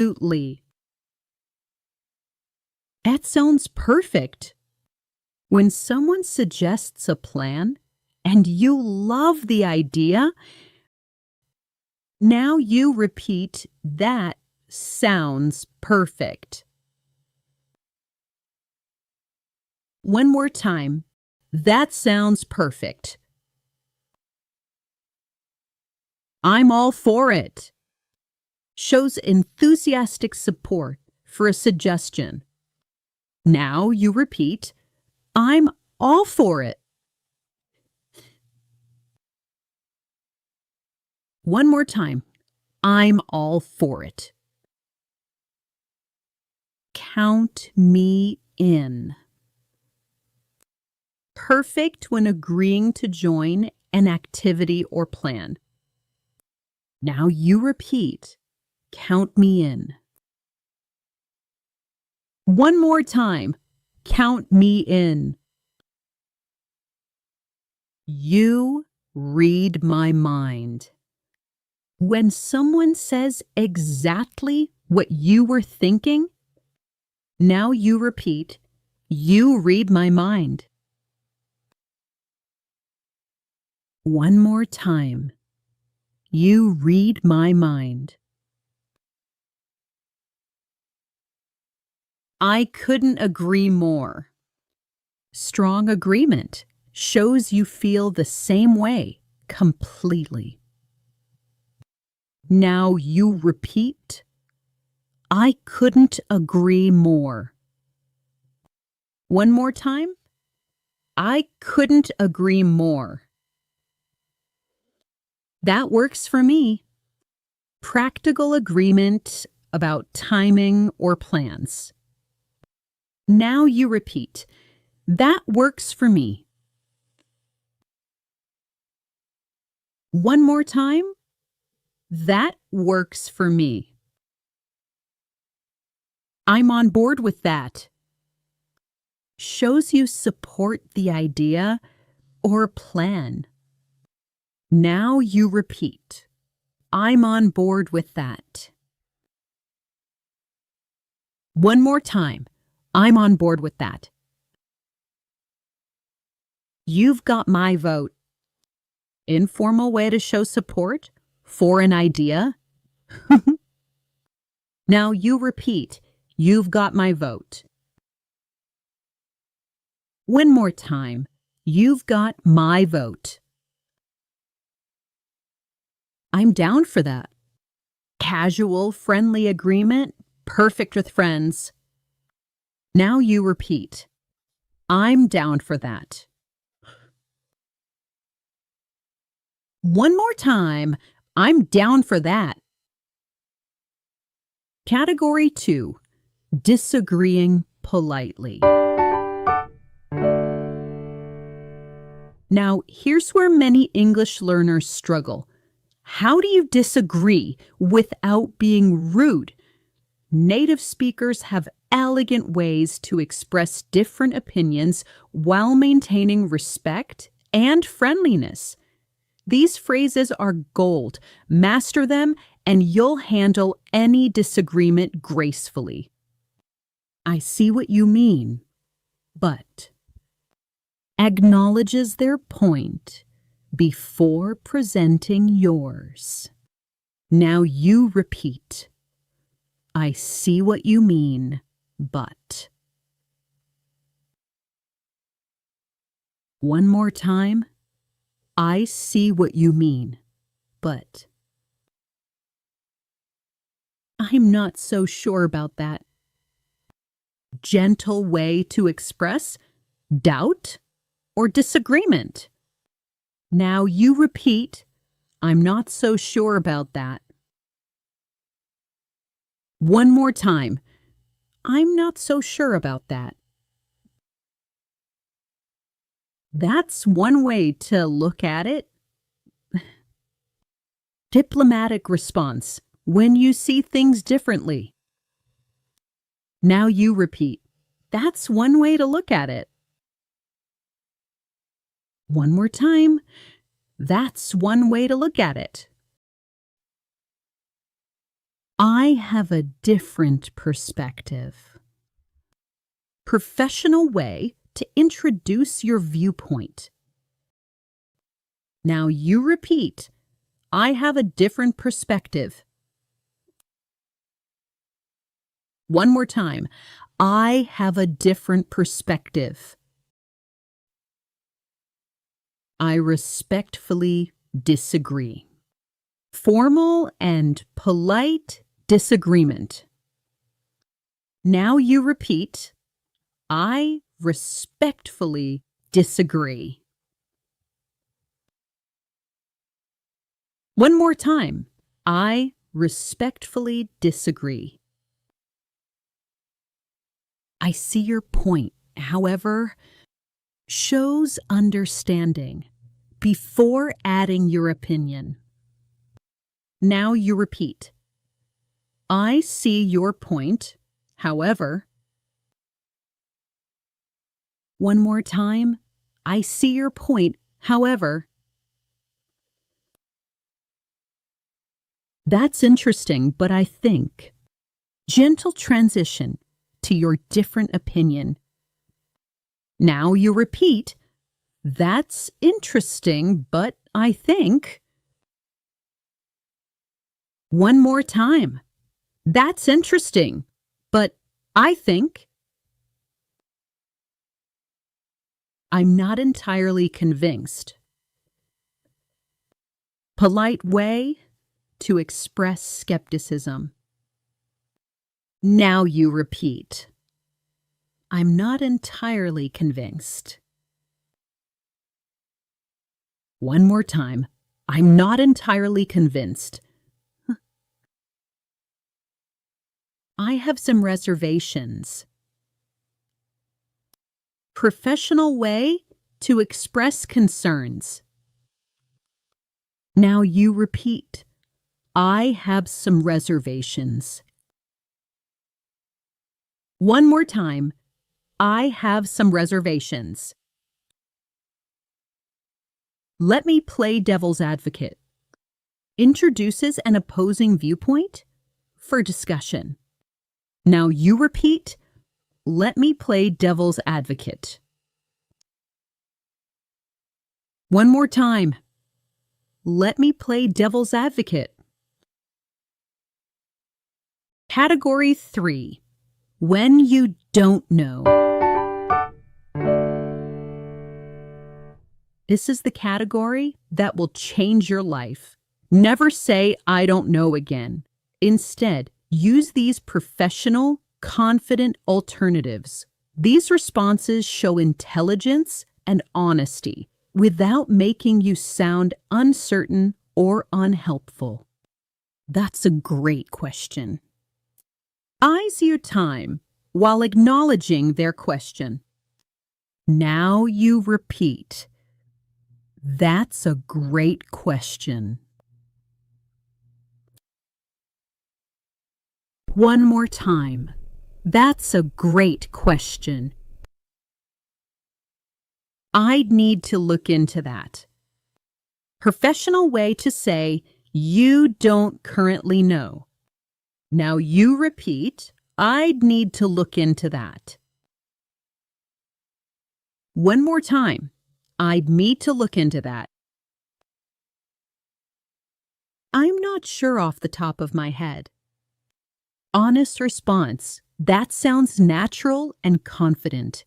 Absolutely. That sounds perfect. When someone suggests a plan and you love the idea, now you repeat, "That sounds perfect." One more time. That sounds perfect. I'm all for it. Shows enthusiastic support for a suggestion. Now you repeat, I'm all for it. One more time. I'm all for it. Count me in. Perfect when agreeing to join an activity or plan. Now you repeat, count me in. One more time, count me in. You read my mind. When someone says exactly what you were thinking, now you repeat, you read my mind. One more time. You read my mind. I couldn't agree more. Strong agreement shows you feel the same way completely. Now you repeat, I couldn't agree more. One more time. I couldn't agree more. That works for me. Practical agreement about timing or plans. Now you repeat, that works for me. One more time. That works for me. I'm on board with that. Shows you support the idea or plan. Now you repeat, I'm on board with that. One more time, I'm on board with that. You've got my vote. Informal way to show support for an idea. Now you repeat, you've got my vote. One more time, you've got my vote. I'm down for that. Casual, friendly agreement, perfect with friends. Now you repeat, I'm down for that. One more time, I'm down for that. Category 2, disagreeing politely. Now, here's where many English learners struggle. How do you disagree without being rude? Native speakers have elegant ways to express different opinions while maintaining respect and friendliness. These phrases are gold. Master them, and you'll handle any disagreement gracefully. I see what you mean, but acknowledges their point before presenting yours. Now you repeat, I see what you mean, but. One more time. I see what you mean, but. I'm not so sure about that. Gentle way to express doubt or disagreement. Now you repeat, I'm not so sure about that. One more time. I'm not so sure about that. That's one way to look at it. Diplomatic response when you see things differently. Now you repeat. That's one way to look at it. One more time. That's one way to look at it. I have a different perspective. Professional way to introduce your viewpoint. Now you repeat, I have a different perspective. One more time. I have a different perspective. I respectfully disagree. Formal and polite disagreement. Now you repeat, I respectfully disagree. One more time. I respectfully disagree. I see your point, however, shows understanding before adding your opinion. Now you repeat. I see your point, however. One more time. I see your point, however. That's interesting, but I think. Gentle transition to your different opinion. Now you repeat. That's interesting, but I think. One more time. That's interesting, but I think. I'm not entirely convinced. Polite way to express skepticism. Now you repeat. I'm not entirely convinced. One more time. I'm not entirely convinced. I have some reservations. Professional way to express concerns. Now you repeat. I have some reservations. One more time. I have some reservations. Let me play devil's advocate. Introduces an opposing viewpoint for discussion. Now you repeat, let me play devil's advocate. One more time. Let me play devil's advocate. Category 3. When you don't know. This is the category that will change your life. Never say, I don't know again. Instead, use these professional, confident alternatives. These responses show intelligence and honesty without making you sound uncertain or unhelpful. That's a great question. Eyes your time while acknowledging their question. Now you repeat. That's a great question. One more time. That's a great question. I'd need to look into that. Professional way to say, you don't currently know. Now you repeat, I'd need to look into that. One more time. I'd need to look into that. I'm not sure off the top of my head. Honest response. That sounds natural and confident.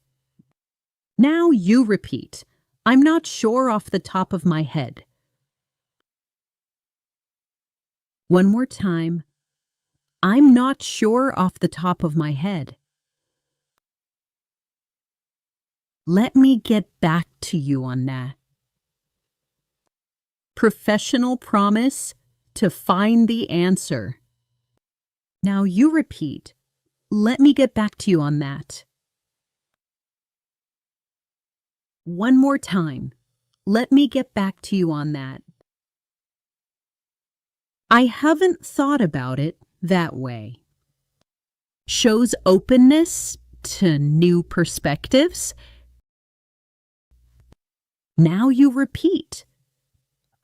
Now you repeat. I'm not sure off the top of my head. One more time. I'm not sure off the top of my head. Let me get back to you on that. Professional promise to find the answer. Now you repeat. Let me get back to you on that. One more time. Let me get back to you on that. I haven't thought about it that way. Shows openness to new perspectives. Now you repeat.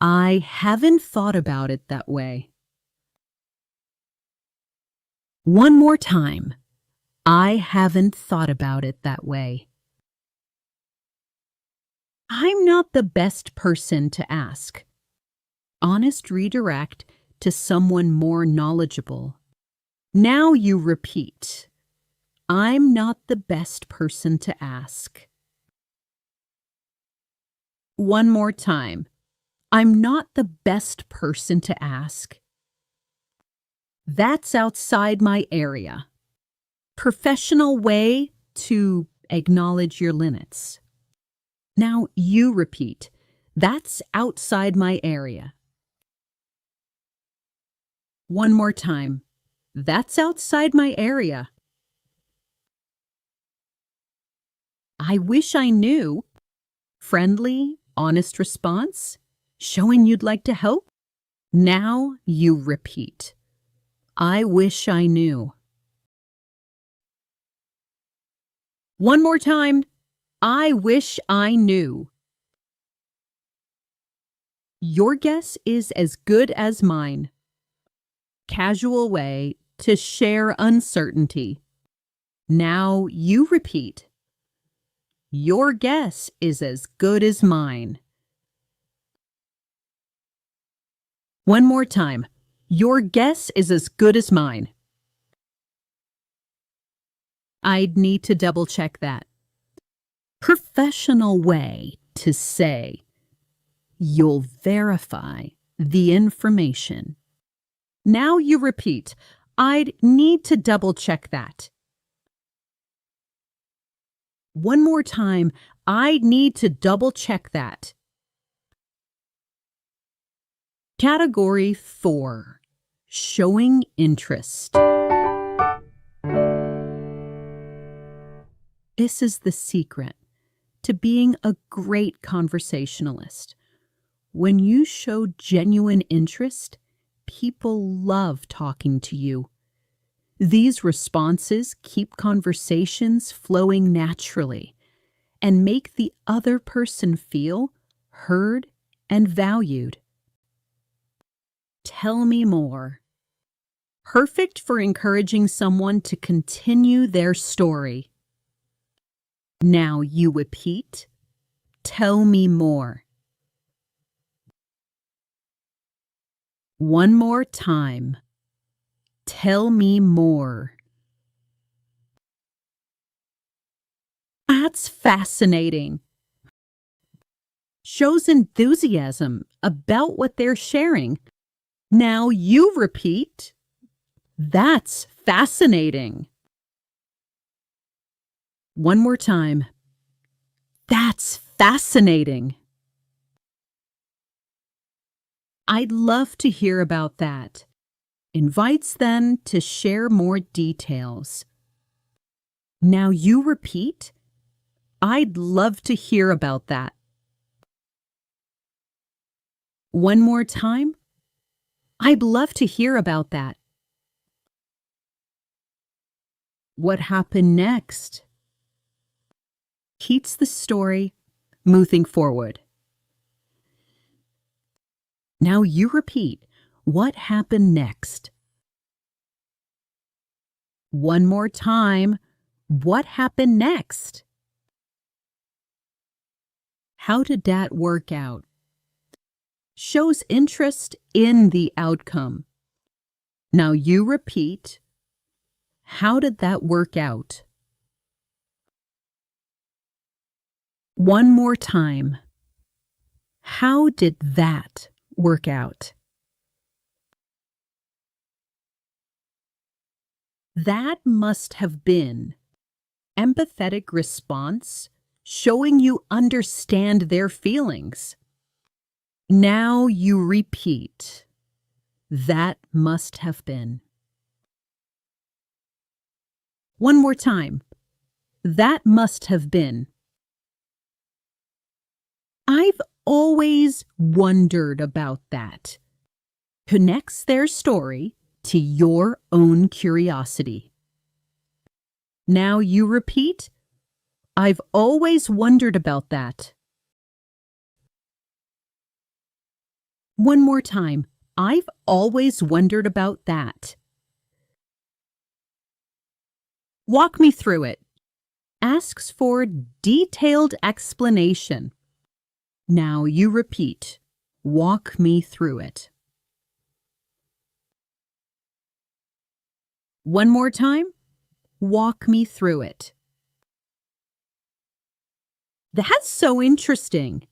I haven't thought about it that way. One more time. I haven't thought about it that way. I'm not the best person to ask. Honest redirect to someone more knowledgeable. Now you repeat. I'm not the best person to ask. One more time. I'm not the best person to ask. That's outside my area. Professional way to acknowledge your limits. Now you repeat. That's outside my area. One more time. That's outside my area. I wish I knew. Friendly, honest response, showing you'd like to help. Now you repeat. I wish I knew. One more time. I wish I knew. Your guess is as good as mine. Casual way to share uncertainty. Now you repeat. Your guess is as good as mine. One more time. Your guess is as good as mine. I'd need to double check that. Professional way to say you'll verify the information. Now you repeat. I'd need to double check that. One more time. I'd need to double check that. Category 4. Showing interest. This is the secret to being a great conversationalist. When you show genuine interest, people love talking to you. These responses keep conversations flowing naturally and make the other person feel heard and valued. Tell me more. Perfect for encouraging someone to continue their story. Now you repeat. Tell me more. One more time. Tell me more. That's fascinating. Shows enthusiasm about what they're sharing. Now you repeat. That's fascinating. One more time. That's fascinating. I'd love to hear about that. Invites them to share more details. Now you repeat. I'd love to hear about that. One more time. I'd love to hear about that. What happened next? Keeps the story moving forward. Now you repeat. What happened next? One more time. What happened next? How did that work out? Shows interest in the outcome. Now you repeat. How did that work out? One more time. How did that work out? That must have been empathetic response, showing you understand their feelings. Now you repeat. That must have been. One more time. That must have been. I've always wondered about that. Connects their story to your own curiosity. Now you repeat. I've always wondered about that. One more time. I've always wondered about that. Walk me through it. Asks for detailed explanation. Now you repeat. Walk me through it. One more time. Walk me through it. That's so interesting.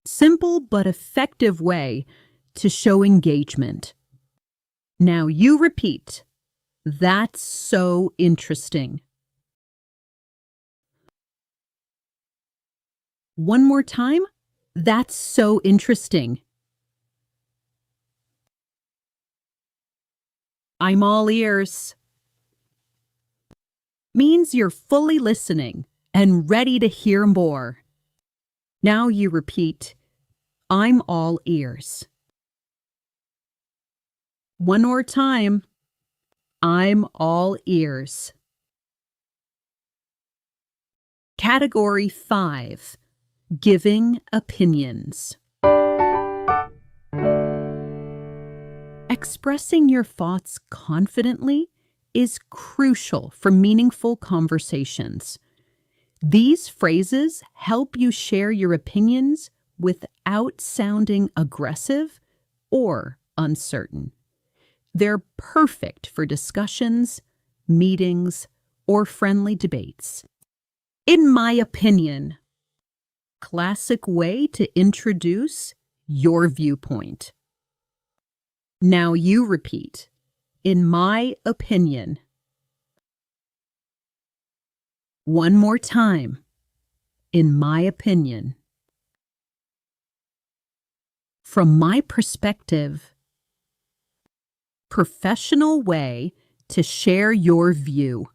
Simple but effective way to show engagement. Now you repeat. That's so interesting. One more time. That's so interesting. I'm all ears. Means you're fully listening and ready to hear more. Now you repeat, I'm all ears. One more time. I'm all ears. Category 5. Giving opinions. Expressing your thoughts confidently is crucial for meaningful conversations. These phrases help you share your opinions without sounding aggressive or uncertain. They're perfect for discussions, meetings, or friendly debates. In my opinion, classic way to introduce your viewpoint. Now you repeat, in my opinion. One more time, in my opinion. From my perspective, professional way to share your view.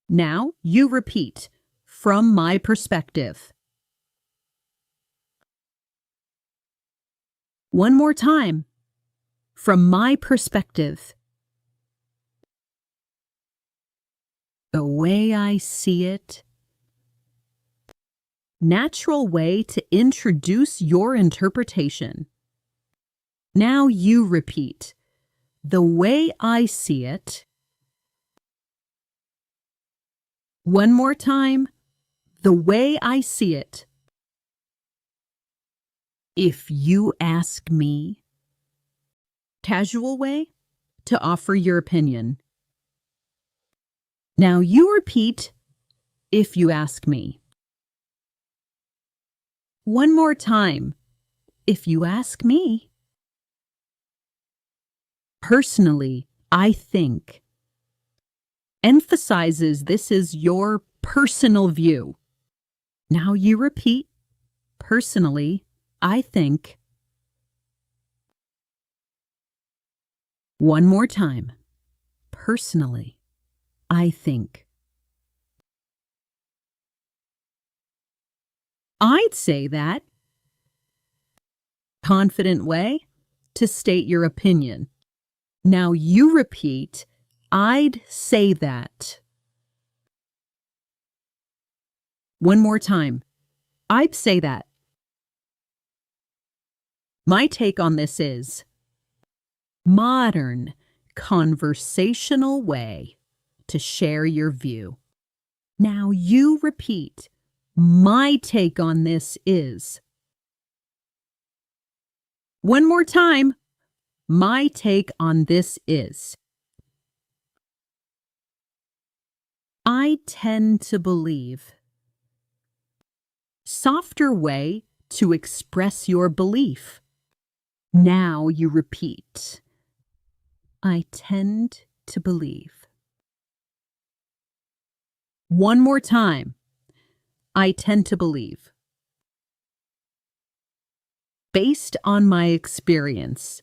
Now you repeat, from my perspective. One more time, from my perspective. The way I see it. Natural way to introduce your interpretation. Now you repeat, the way I see it. One more time, the way I see it. If you ask me. Casual way to offer your opinion. Now you repeat, if you ask me. One more time, if you ask me. Personally, I think. Emphasizes this is your personal view. Now you repeat, personally, I think. One more time, personally, I think. I'd say that. Confident way to state your opinion. Now you repeat, I'd say that. One more time. I'd say that. My take on this is modern, conversational way to share your view. Now you repeat, my take on this is. One more time. My take on this is. I tend to believe. Softer way to express your belief. Now you repeat. I tend to believe. One more time. I tend to believe. Based on my experience.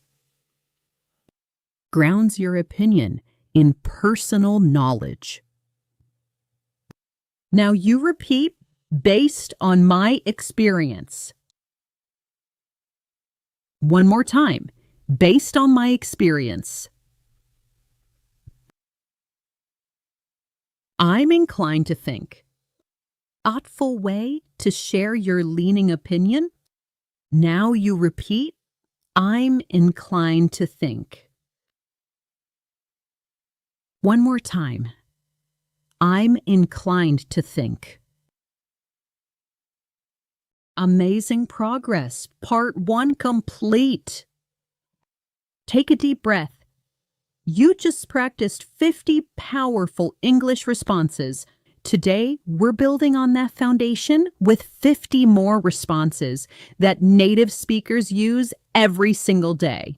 Grounds your opinion in personal knowledge. Now you repeat, based on my experience. One more time, based on my experience. I'm inclined to think. Thoughtful way to share your leaning opinion. Now you repeat, I'm inclined to think. One more time. I'm inclined to think. Amazing progress. Part 1 complete. Take a deep breath. You just practiced 50 powerful English responses. Today, we're building on that foundation with 50 more responses that native speakers use every single day.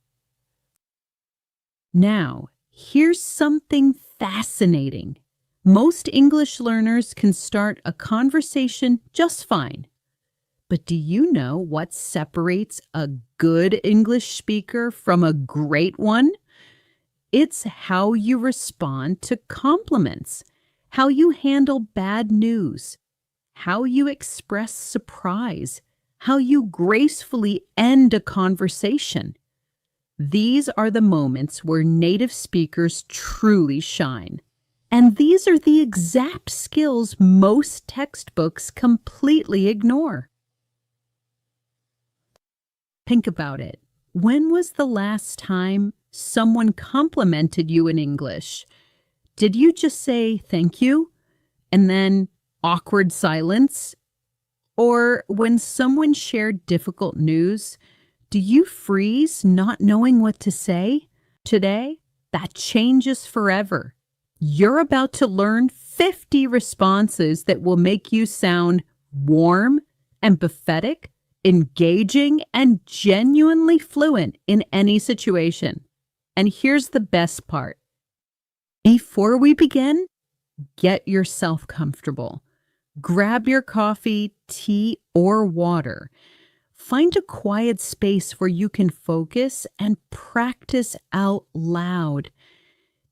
Now, here's something fascinating. Most English learners can start a conversation just fine. But do you know what separates a good English speaker from a great one? It's how you respond to compliments, how you handle bad news, how you express surprise, how you gracefully end a conversation. These are the moments where native speakers truly shine. And these are the exact skills most textbooks completely ignore. Think about it. When was the last time someone complimented you in English? Did you just say thank you and then awkward silence? Or when someone shared difficult news, do you freeze not knowing what to say? Today, that changes forever. You're about to learn 50 responses that will make you sound warm, empathetic, engaging, and genuinely fluent in any situation. And here's the best part. Before we begin, get yourself comfortable. Grab your coffee, tea, or water. Find a quiet space where you can focus and practice out loud.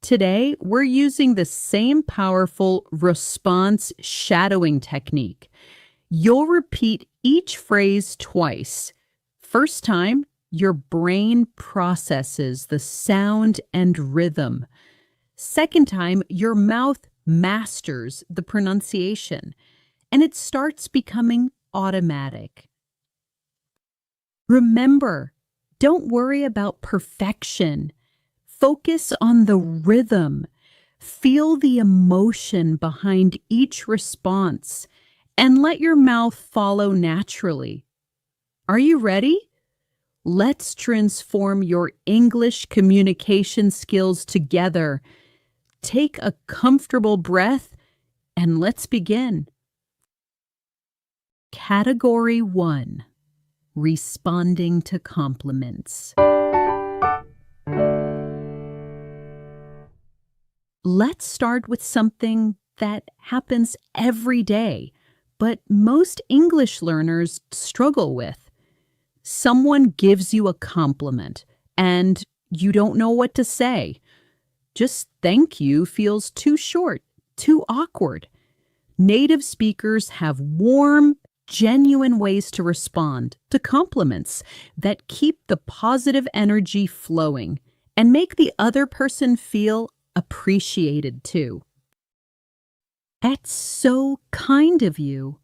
Today, we're using the same powerful response shadowing technique. You'll repeat each phrase twice. First time, your brain processes the sound and rhythm. Second time, your mouth masters the pronunciation, and it starts becoming automatic. Remember, don't worry about perfection. Focus on the rhythm. Feel the emotion behind each response, and let your mouth follow naturally. Are you ready? Let's transform your English communication skills together. Take a comfortable breath and let's begin. Category 1. Responding to compliments. Let's start with something that happens every day, but most English learners struggle with. Someone gives you a compliment and you don't know what to say. Just thank you feels too short, too awkward. Native speakers have warm, genuine ways to respond to compliments that keep the positive energy flowing and make the other person feel appreciated too. That's so kind of you.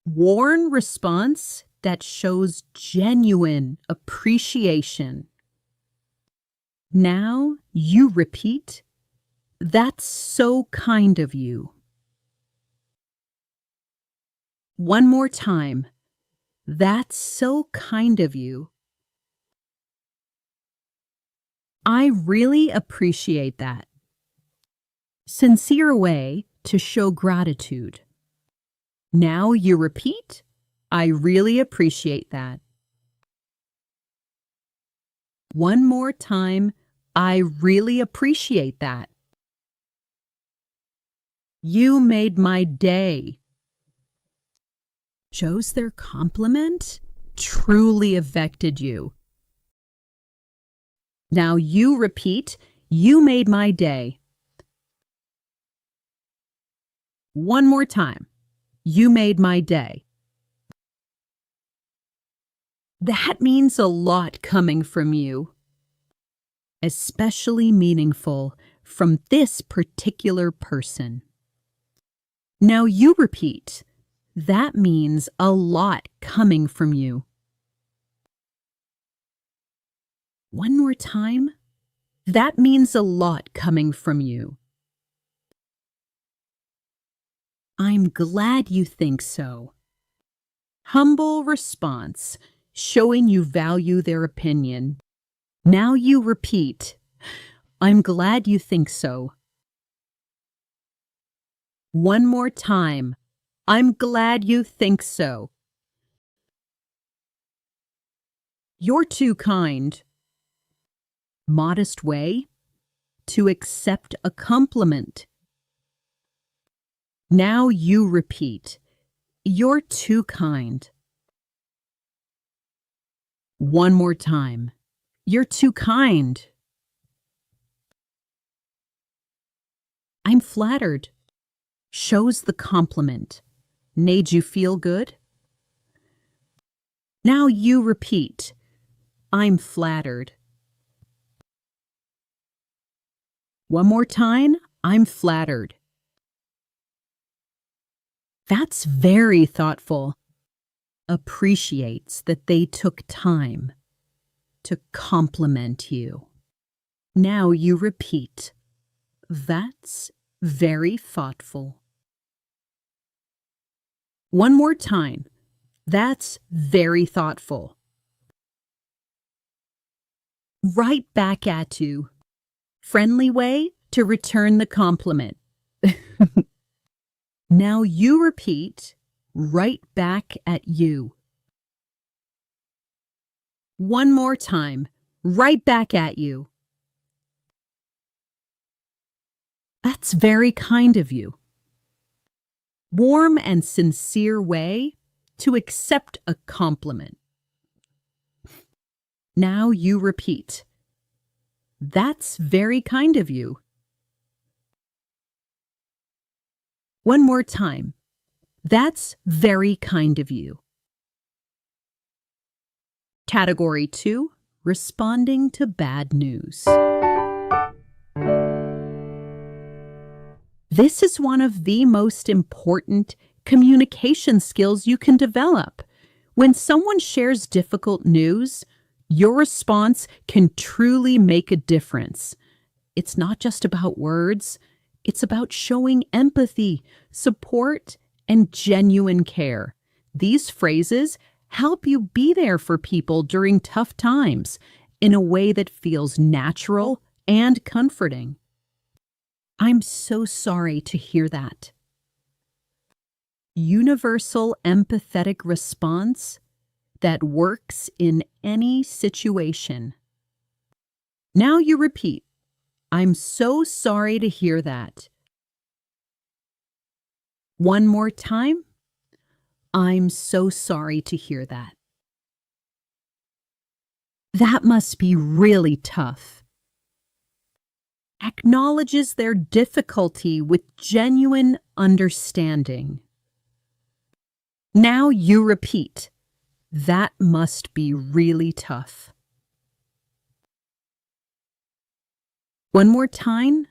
Warm response that shows genuine appreciation. Now you repeat, "That's so kind of you." One more time, "That's so kind of you." I really appreciate that. Sincere way to show gratitude. Now you repeat, "I really appreciate that." One more time, "I really appreciate that." You made my day. Shows their compliment truly affected you. Now you repeat, "You made my day." One more time. "You made my day." That means a lot coming from you. Especially meaningful from this particular person. Now you repeat, "That means a lot coming from you." One more time. "That means a lot coming from you." I'm glad you think so. Humble response, showing you value their opinion. Now you repeat, I'm glad you think so. One more time. I'm glad you think so. You're too kind. Modest way to accept a compliment. Now you repeat, you're too kind. One more time. You're too kind. I'm flattered. Shows the compliment. Made you feel good? Now you repeat, I'm flattered. One more time, I'm flattered. That's very thoughtful. Appreciates that they took time to compliment you. Now you repeat, that's very thoughtful. One more time, that's very thoughtful. Right back at you. Friendly way to return the compliment. Now you repeat, right back at you. One more time, right back at you. That's very kind of you. Warm and sincere way to accept a compliment. Now you repeat, that's very kind of you. One more time. That's very kind of you. Category 2, responding to bad news. This is one of the most important communication skills you can develop. When someone shares difficult news, your response can truly make a difference. It's not just about words. It's about showing empathy, support, and genuine care. These phrases help you be there for people during tough times in a way that feels natural and comforting. I'm so sorry to hear that. Universal empathetic response that works in any situation. Now you repeat, I'm so sorry to hear that. One more time. I'm so sorry to hear that. That must be really tough. Acknowledges their difficulty with genuine understanding. Now you repeat, that must be really tough. One more time,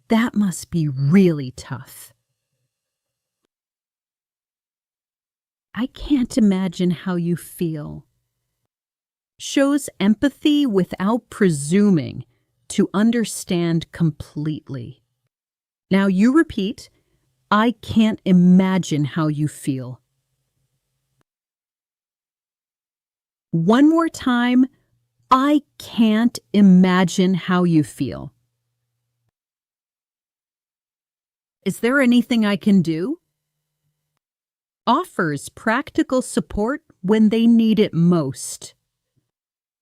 that must be really tough. I can't imagine how you feel. Shows empathy without presuming to understand completely. Now you repeat, I can't imagine how you feel. One more time, I can't imagine how you feel. Is there anything I can do? Offers practical support when they need it most.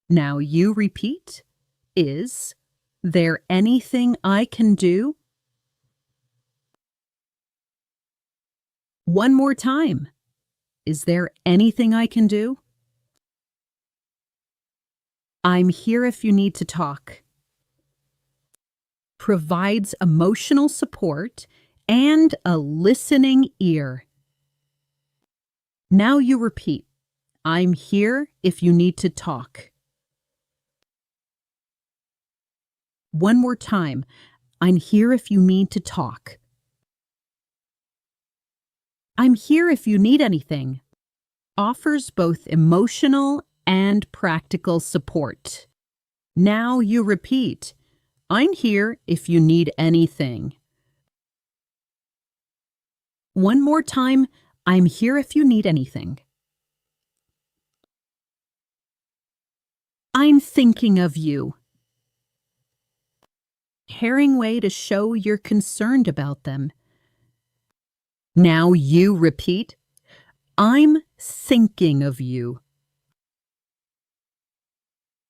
Now you repeat, is there anything I can do? One more time. Is there anything I can do? I'm here if you need to talk. Provides emotional support and a listening ear. Now you repeat, I'm here if you need to talk. One more time, I'm here if you need to talk. I'm here if you need anything. Offers both emotional and practical support. Now you repeat, I'm here if you need anything. One more time, I'm here if you need anything. I'm thinking of you. Caring way to show you're concerned about them. Now you repeat, I'm thinking of you.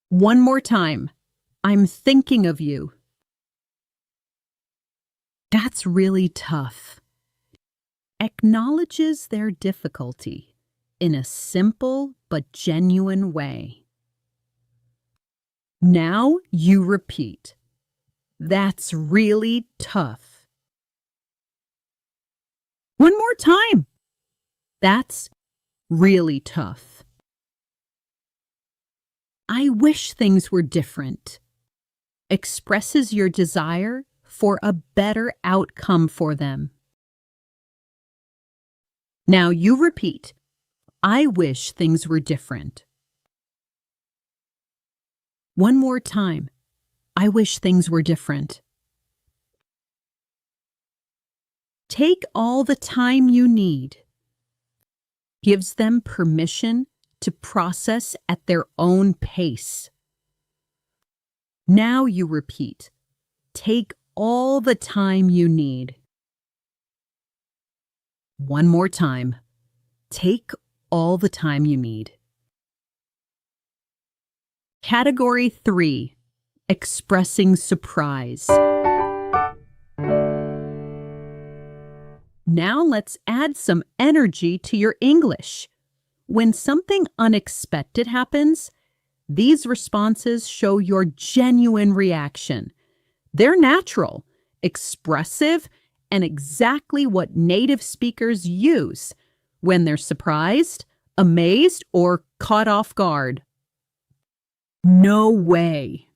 One more time, I'm thinking of you. That's really tough. Acknowledges their difficulty in a simple but genuine way. Now you repeat, that's really tough. One more time. That's really tough. I wish things were different. Expresses your desire for a better outcome for them. Now you repeat, I wish things were different. One more time. I wish things were different. Take all the time you need. Gives them permission to process at their own pace. Now you repeat, take all the time you need. One more time. Take all the time you need. Category 3, expressing surprise. Now let's add some energy to your English. When something unexpected happens, these responses show your genuine reaction. They're natural, expressive, and exactly what native speakers use when they're surprised, amazed, or caught off guard. No way.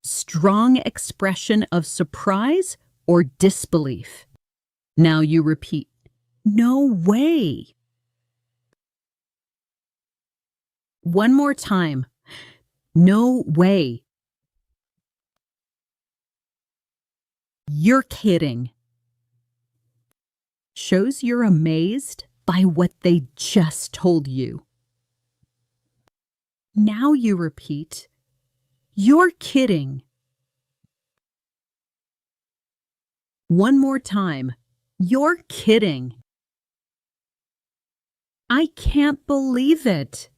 Strong expression of surprise or disbelief. Now you repeat, no way. One more time. No way. You're kidding. Shows you're amazed by what they just told you. Now you repeat, you're kidding. One more time. You're kidding. I can't believe it.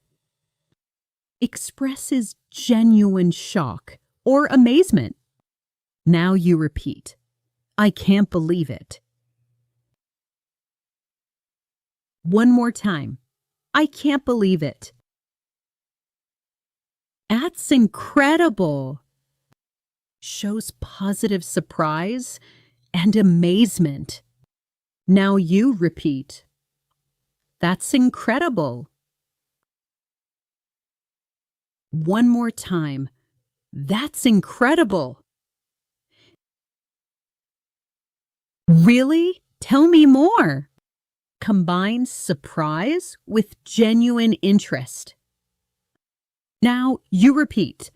Expresses genuine shock or amazement. Now you repeat, I can't believe it. One more time. I can't believe it. That's incredible. Shows positive surprise and amazement. Now you repeat, that's incredible. One more time. That's incredible. Really? Tell me more. Combines surprise with genuine interest. Now you repeat,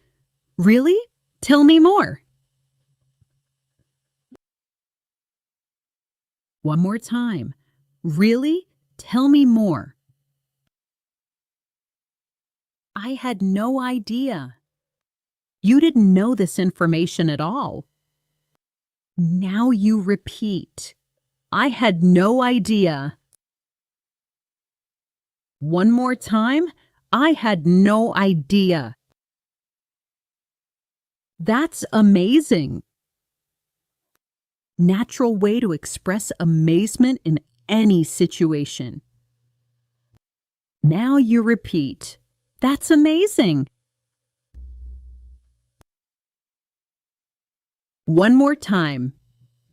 really? Tell me more. One more time. Really? Tell me more. I had no idea. You didn't know this information at all. Now you repeat, I had no idea. One more time. I had no idea. That's amazing. Natural way to express amazement in any situation. Now you repeat, that's amazing. One more time.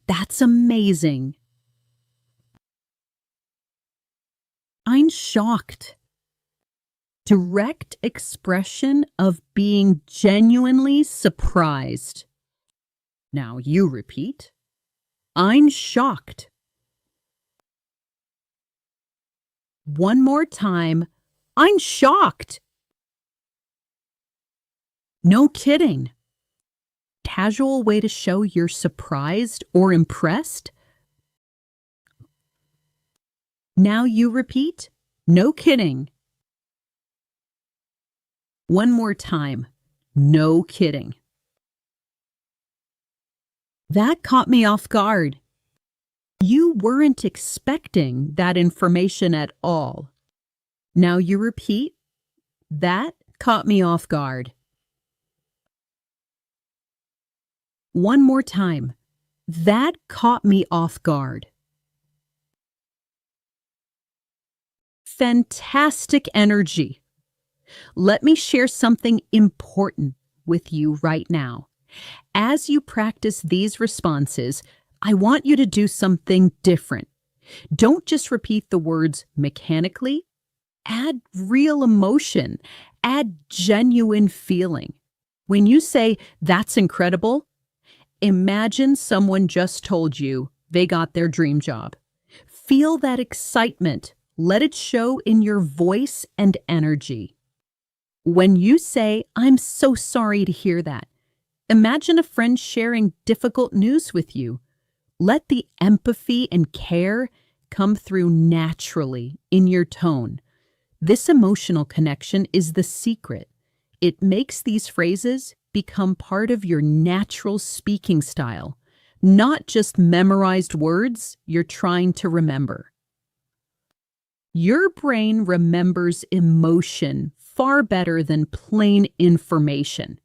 That's amazing. I'm shocked. Direct expression of being genuinely surprised. Now you repeat, I'm shocked. One more time. I'm shocked. No kidding. Casual way to show you're surprised or impressed. Now you repeat, no kidding. One more time, no kidding. That caught me off guard. You weren't expecting that information at all. Now you repeat, that caught me off guard. One more time, that caught me off guard. Fantastic energy. Let me share something important with you right now. As you practice these responses, I want you to do something different. Don't just repeat the words mechanically. Add real emotion. Add genuine feeling. When you say, "That's incredible," imagine someone just told you they got their dream job. Feel that excitement. Let it show in your voice and energy. When you say, "I'm so sorry to hear that," imagine a friend sharing difficult news with you. Let the empathy and care come through naturally in your tone. This emotional connection is the secret. It makes these phrases become part of your natural speaking style, not just memorized words you're trying to remember. Your brain remembers emotion far better than plain information.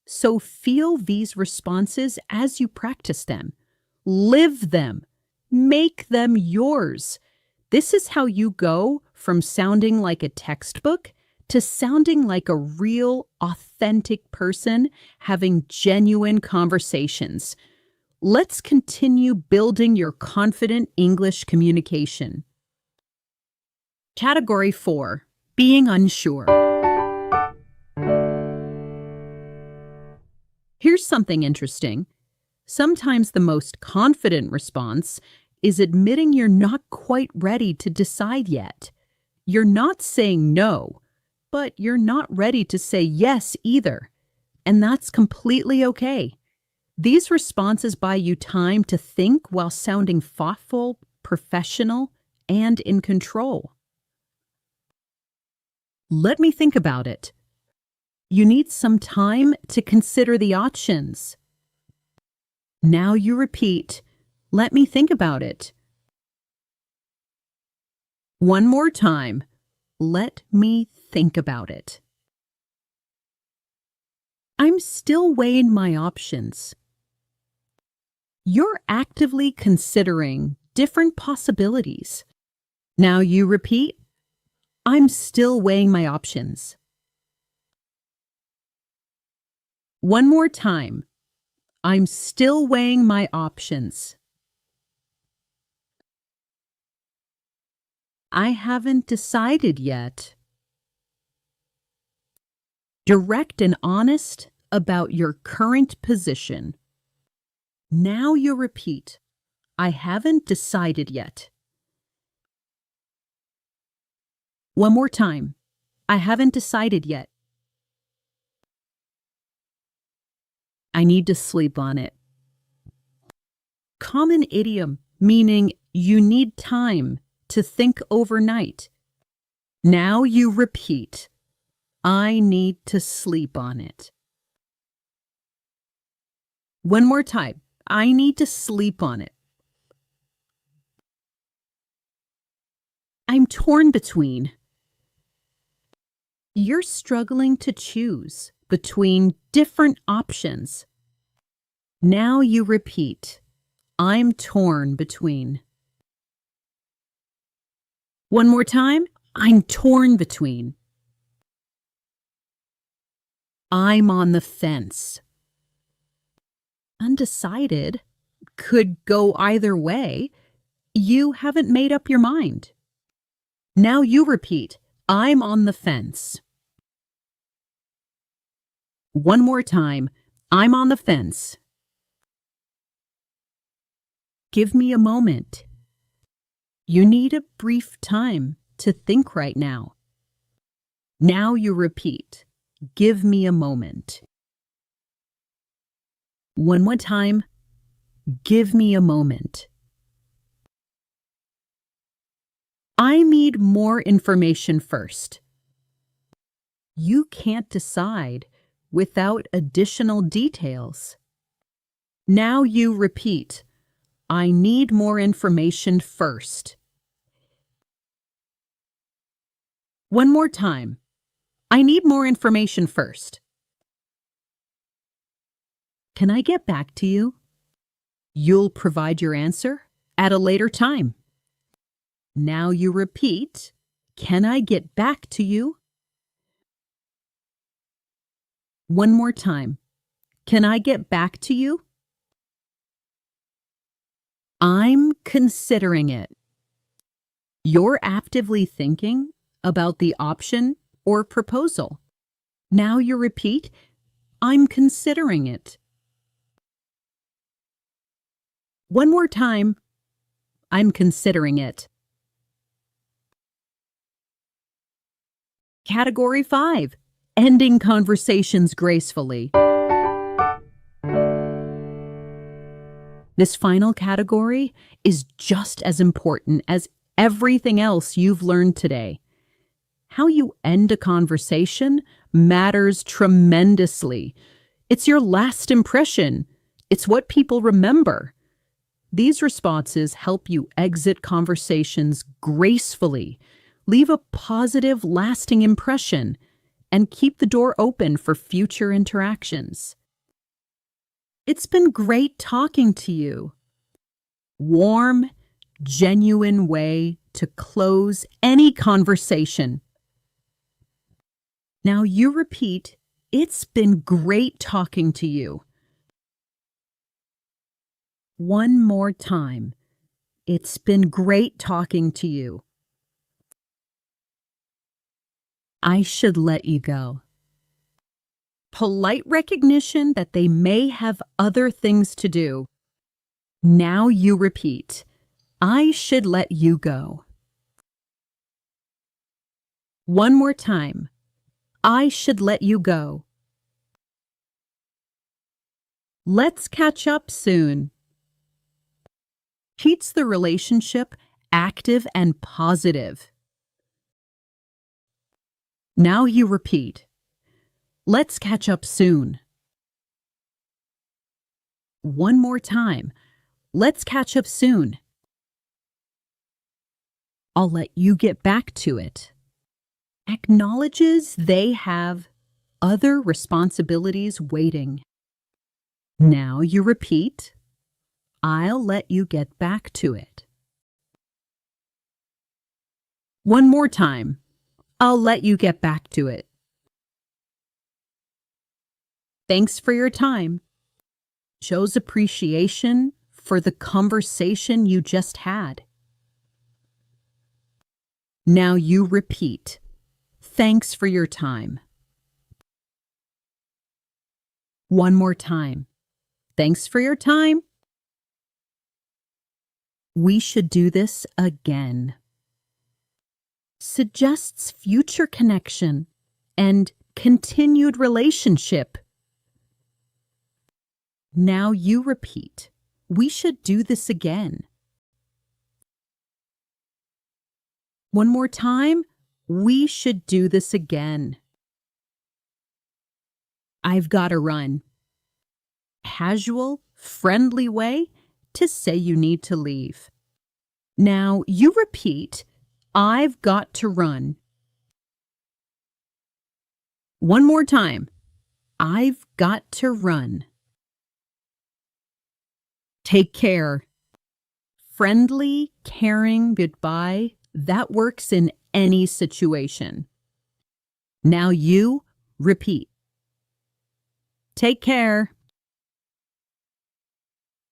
So feel these responses as you practice them. Live them. Make them yours. This is how you go from sounding like a textbook to sounding like a real, authentic person having genuine conversations. Let's continue building your confident English communication. Category 4, being unsure. Here's something interesting. Sometimes the most confident response is admitting you're not quite ready to decide yet. You're not saying no, but you're not ready to say yes either. And that's completely okay. These responses buy you time to think while sounding thoughtful, professional, and in control. Let me think about it. You need some time to consider the options. Now you repeat, let me think about it. One more time, let me think about it. I'm still weighing my options. You're actively considering different possibilities. Now you repeat, I'm still weighing my options. One more time. I'm still weighing my options. I haven't decided yet. Direct and honest about your current position. Now you repeat, I haven't decided yet. One more time. I haven't decided yet. I need to sleep on it. Common idiom, meaning you need time to think overnight. Now you repeat, I need to sleep on it. One more time. I need to sleep on it. I'm torn between. You're struggling to choose between different options. Now you repeat, I'm torn between. One more time, I'm torn between. I'm on the fence. Undecided could go either way. You haven't made up your mind. Now you repeat, I'm on the fence. One more time, I'm on the fence. Give me a moment. You need a brief time to think right now. Now you repeat, give me a moment. One more time, give me a moment. I need more information first. You can't decide without additional details. Now you repeat, I need more information first. One more time. I need more information first. Can I get back to you? You'll provide your answer at a later time. Now you repeat, can I get back to you? One more time. Can I get back to you? I'm considering it. You're actively thinking about the option or proposal. Now you repeat, I'm considering it. One more time. I'm considering it. Category 5. Ending conversations gracefully. This final category is just as important as everything else you've learned today. How you end a conversation matters tremendously. It's your last impression. It's what people remember. These responses help you exit conversations gracefully, leave a positive, lasting impression, and keep the door open for future interactions. It's been great talking to you. Warm, genuine way to close any conversation. Now you repeat, it's been great talking to you. One more time. It's been great talking to you. I should let you go. Polite recognition that they may have other things to do. Now you repeat, I should let you go. One more time. I should let you go. Let's catch up soon. Keeps the relationship active and positive. Now you repeat, let's catch up soon. One more time. Let's catch up soon. I'll let you get back to it. Acknowledges they have other responsibilities waiting. Now you repeat, I'll let you get back to it. One more time. I'll let you get back to it. Thanks for your time. Shows appreciation for the conversation you just had. Now you repeat, thanks for your time. One more time. Thanks for your time. We should do this again. Suggests future connection and continued relationship. Now you repeat, we should do this again. One more time, we should do this again. I've got to run. Casual, friendly way to say you need to leave. Now you repeat, I've got to run. One more time. I've got to run. Take care. Friendly, caring goodbye, that works in any situation. Now you repeat. Take care.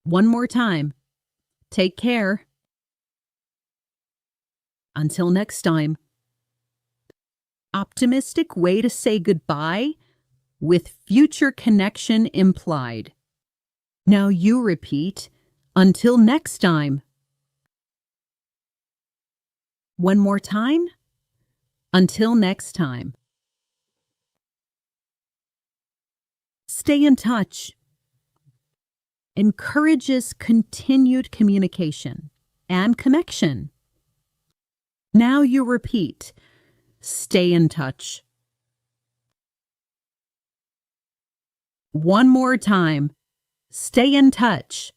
One more time. Take care. Until next time. Optimistic way to say goodbye with future connection implied. Now you repeat, until next time. One more time. Until next time. Stay in touch. Encourages continued communication and connection. Now you repeat. Stay in touch. One more time. Stay in touch.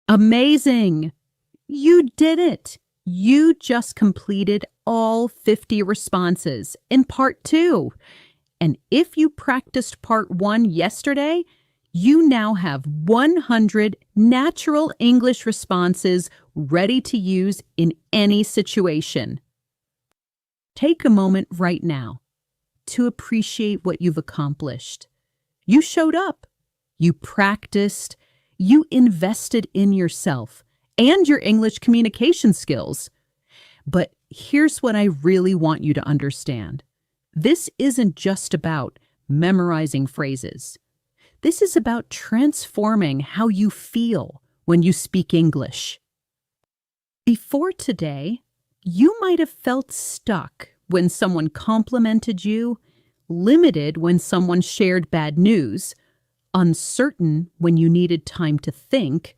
Amazing! You did it! You just completed all 50 responses in part 2. And if you practiced part 1 yesterday, you now have 100 natural English responses ready to use in any situation. Take a moment right now to appreciate what you've accomplished. You showed up. You practiced. You invested in yourself and your English communication skills. But here's what I really want you to understand. This isn't just about memorizing phrases. This is about transforming how you feel when you speak English. Before today, you might have felt stuck when someone complimented you, limited when someone shared bad news, uncertain when you needed time to think,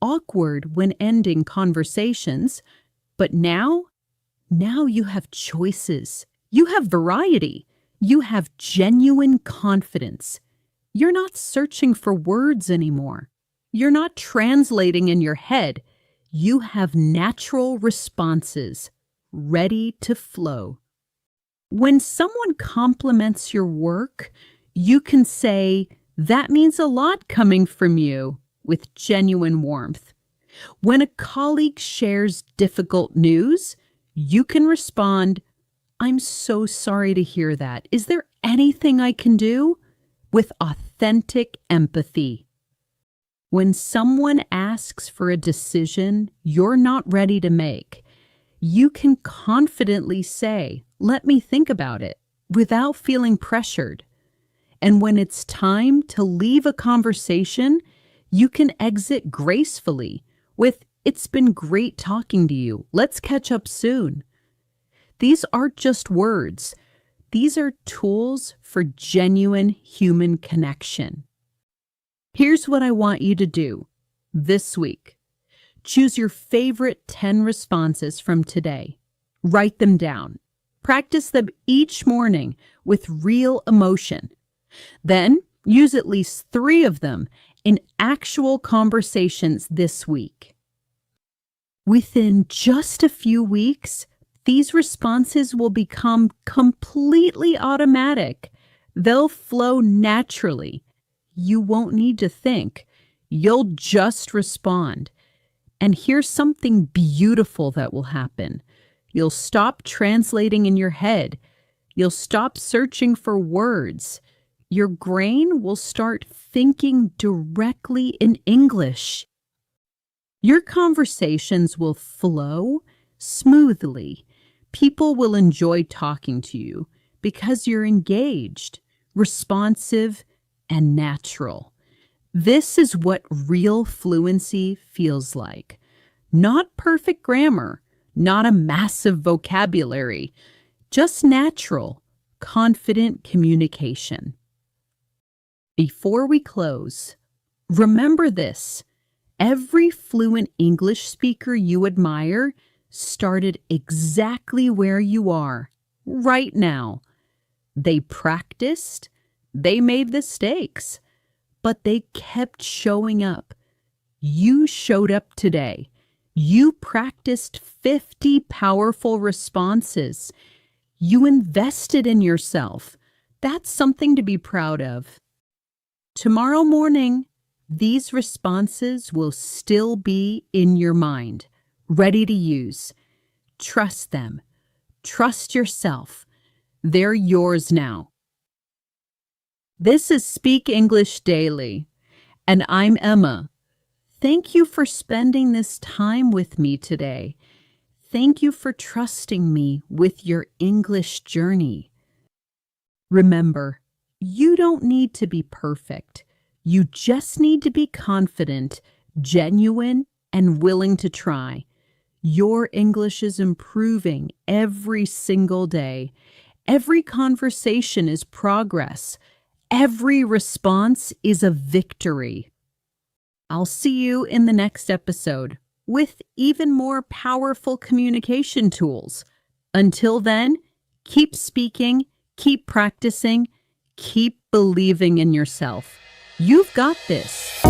awkward when ending conversations. But now you have choices. You have variety. You have genuine confidence. You're not searching for words anymore. You're not translating in your head. You have natural responses ready to flow. When someone compliments your work, you can say, "That means a lot coming from you," with genuine warmth. When a colleague shares difficult news, you can respond, "I'm so sorry to hear that. Is there anything I can do?" with authentic empathy. When someone asks for a decision you're not ready to make, you can confidently say, "Let me think about it," without feeling pressured. And when it's time to leave a conversation, you can exit gracefully with, "It's been great talking to you. Let's catch up soon." These aren't just words. These are tools for genuine human connection. Here's what I want you to do this week. Choose your favorite 10 responses from today. Write them down. Practice them each morning with real emotion. Then use at least 3 of them in actual conversations this week. Within just a few weeks, these responses will become completely automatic. They'll flow naturally. You won't need to think. You'll just respond. And here's something beautiful that will happen. You'll stop translating in your head. You'll stop searching for words. Your brain will start thinking directly in English. Your conversations will flow smoothly. People will enjoy talking to you because you're engaged, responsive, and natural. This is what real fluency feels like. Not perfect grammar, not a massive vocabulary, just natural, confident communication. Before we close, remember this. Every fluent English speaker you admire started exactly where you are, right now. They practiced, they made mistakes, but they kept showing up. You showed up today. You practiced 50 powerful responses. You invested in yourself. That's something to be proud of. Tomorrow morning, these responses will still be in your mind, ready to use. Trust them. Trust yourself. They're yours now. This is Speak English Daily, and I'm Emma. Thank you for spending this time with me today. Thank you for trusting me with your English journey. Remember, you don't need to be perfect. You just need to be confident, genuine, and willing to try. Your English is improving every single day. Every conversation is progress. Every response is a victory. I'll see you in the next episode. with even more powerful communication tools. Until then, keep speaking, keep practicing, keep believing in yourself. You've got this.